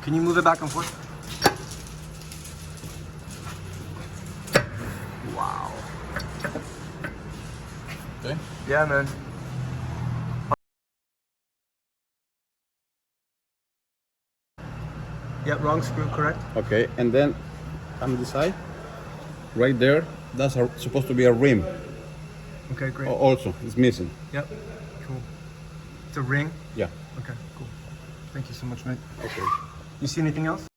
Can you move it back and forth? Wow. Okay. Yeah, man. Yeah, wrong screw, correct? Okay, and then on the side, right there, that's supposed to be a rim. Okay, great. Also, it's missing. Yep. Cool. It's a ring? Yeah. Okay, cool. Thank you so much, mate. Okay. You see anything else?